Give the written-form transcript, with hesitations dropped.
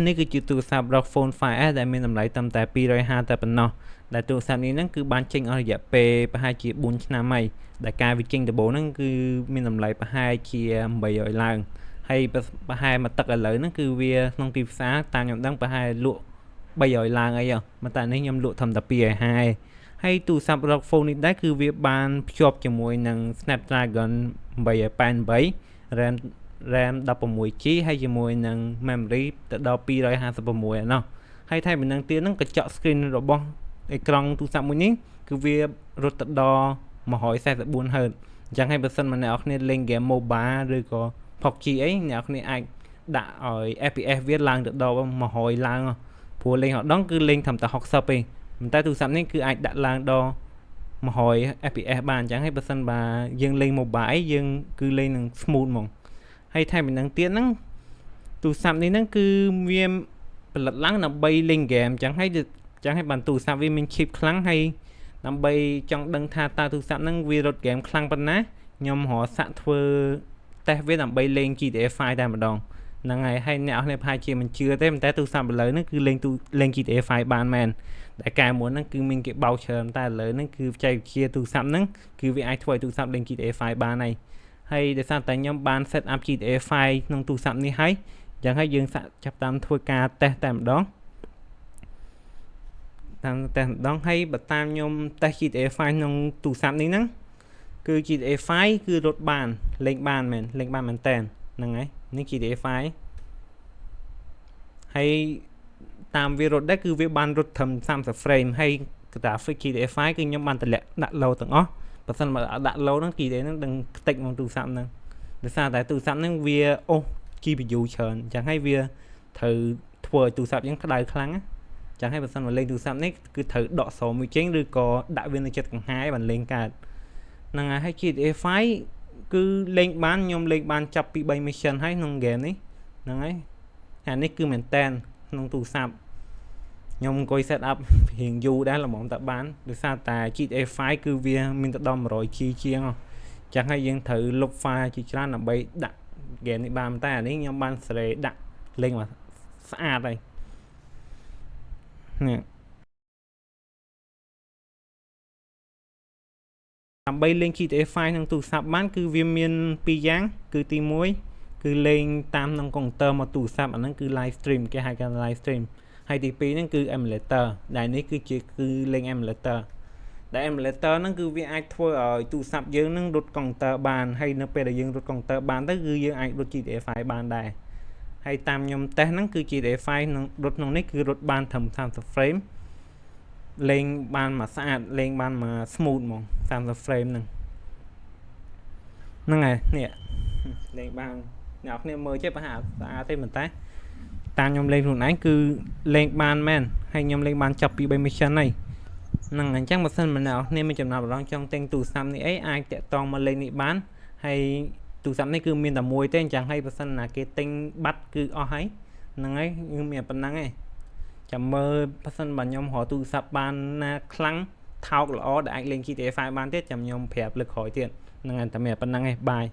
នេះគឺជាទូរស័ព្ទ ROG Phone 5S ដែលមានតម្លៃត្រឹមតែ250តែប៉ុណ្ណោះដែលទូរស័ព្ទនេះហ្នឹងគឺបានចេញអស់រយៈពេលប្រហែលជា4ឆ្នាំហើយដែលការវាចេញដំបូងហ្នឹងគឺមានតម្លៃប្រហែលជា800ឡើងហើយប្រហែលមួយទឹកឥឡូវហ្នឹងគឺវាក្នុងទីផ្សារតាមខ្ញុំដឹងប្រហែលលក់300ឡើងអីមកតែនេះខ្ញុំលក់ត្រឹមតែ250ហើយទូរស័ព្ទ ROG Phone នេះដែរគឺវាបានភ្ជាប់ជាមួយនឹង Snapdragon 888 RAM 16GB ហើយជាមួយនឹង memory ទៅដល់256ឯណោះហើយថែមពីនឹងទៀតហ្នឹងកញ្ចក់ screen របស់អេក្រង់ទូរស័ព្ទមួយនេះគឺវារត់ទៅដល់144 Hz អញ្ចឹងហើយបើសិនមកអ្នកនរគ្នាលេង game mobile ឬក៏ PUBG អីអ្នកនរគ្នាអាចដាក់ឲ្យ FPS វាឡើងទៅដល់100ឡើងព្រោះលេងហត់ដងគឺលេងត្រឹមតែ60ទេប៉ុន្តែទូរស័ព្ទនេះគឺអាចដាក់ឡើងដល់100 FPS បានអញ្ចឹងហើយបើសិនបើយើងលេង mobile អីយើងគឺលេងនឹង smooth ហ្មងហើយថែមពីនឹងទៀតហ្នឹងទូរស័ព្ទនេះហ្នឹងគឺវាផលិតឡើងដើម្បីលេងហ្គេមអញ្ចឹងហើយបានទូរស័ព្ទវាមាន chip ខ្លាំងហើយដើម្បីចង់ដឹងថាតើទូរស័ព្ទហ្នឹងវារត់ហ្គេមខ្លាំងប៉ុណ្ណាខ្ញុំរកសាក់ធ្វើតេស្តវាដើម្បីលេង GTA 5តែម្ដងហ្នឹងហើយអ្នកនរប្រហែលជាមិនជឿទេប៉ុន្តែទូរស័ព្ទឥឡូវហ្នឹងគឺលេង GTA 5បានមែនតែកាលមុនហ្នឹងគឺមានគេបោកច្រើនតែឥឡូវហ្នឹងគឺបច្ចេកវិទ្យាទូរស័ព្ទហ្នឹងគឺវាអាចធ្វើឲ្យទូរស័ព្ទលេង GTA 5បានហើយដោយសារតែខ្ញុំបាន set up GTA 5ក្នុងទូរស័ព្ទនេះហើយអញ្ចឹងហើយយើងចាប់តាមធ្វើការតេស្តតែម្ដងហើយបើតាមខ្ញុំតេស្ត GTA 5ក្នុងទូរស័ព្ទនេះហ្នឹងគឺ GTA 5គឺរត់បានលេងបានមែនតើហ្នឹងហើយនេះ GTA 5ហើយតាមវារត់ដែរគឺវាបានរត់ត្រឹម30 frame ហើយ graphic GTA 5គឺខ្ញុំបានតម្លាក់ដាក់ low ទាំងអស់បើសិនមកដាក់ low ហ្នឹង GTA ហ្នឹងដឹងខ្ទេចក្នុងទូរស័ព្ទហ្នឹងដោយសារតែទូរស័ព្ទហ្នឹងវាអូស GPU ច្រើនអញ្ចឹងហើយវាត្រូវធ្វើឲ្យទូរស័ព្ទយើងក្តៅខ្លាំងណាអញ្ចឹងហើយបើសិនមកលេងទូរស័ព្ទនេះគឺត្រូវដកស្រោមមួយចេញឬក៏ដាក់វានៅចិត្តកង្ហាយបានលេងកើតហ្នឹងហើយ GTA 5គឺលេងបានខ្ញុំលេងបានចាប់ពី3 mission ហើយក្នុង game នេះហ្នឹងហើយអានេះគឺមែនតែនក្នុងទូរស័ព្ទខ្ញុំអង្គុយ set up រៀងយូរដែរល្មមតែបានដោយសារតែ GTA 5គឺវាមានទៅដល់ 100GB ជាងចឹងហើយយើងត្រូវលុប file ជាច្រើនដើម្បីដាក់ game នេះបានតែអានេះខ្ញុំបានសេរីដាក់លេងមកស្អាតហើយនេះដើម្បីលេង GTA 5ក្នុងទូរស័ព្ទបានគឺវាមាន2យ៉ាងគឺទី1គឺលេងតាមក្នុងកុំព្យូទ័រមកទូរស័ព្ទអាហ្នឹងគឺ live stream គេហៅថា live stream ហើយទី2ហ្នឹងគឺ emulator ដែលនេះគឺលេង emulator ដែល emulator ហ្នឹងគឺវាអាចធ្វើឲ្យទូរស័ព្ទយើងហ្នឹងរត់កុំព្យូទ័របានហើយនៅពេលដែលយើងរត់កុំព្យូទ័របានទៅគឺយើងអាចរត់ GTA 5បានដែរហើយតាមខ្ញុំតេស្តហ្នឹងគឺ GTA 5នឹងរត់ក្នុងនេះគឺរត់បានត្រឹម30 frame លេងបានមកស្អាតលេងបានមក smooth ហ្មង30 frame ហ្នឹងហើយនេះលេងបានអ្នកនរគ្នាមើលចេះប្រហែលស្អាតទេប៉ុន្តែតាមខ្ញុំលេងខ្លួនឯងគឺលេងបានមែនហើយខ្ញុំលេងបានចាប់ពី3 mission ហើយហ្នឹងអញ្ចឹងបើសិនមកអ្នកនរគ្នាមានចំណាប់អារម្មណ៍ចង់ទិញទូរស័ព្ទនេះអីអាចតាក់ទងមកលេងនេះបានហើយទូរស័ព្ទនេះគឺមានតែមួយទេអញ្ចឹងហើយបើសិនណាគេទិញបាត់គឺអស់ហើយហ្នឹងហើយគឺមានប៉ុណ្ណឹងឯងចាំមើលបើសិនបើខ្ញុំរកទូរស័ព្ទបានណាខ្លាំងថោកល្អដែលអាចលេង GTA 5បានទៀតចាំខ្ញុំប្រាប់លើកក្រោយទៀតហ្នឹងហើយតែមានប៉ុណ្ណឹងឯងបាយ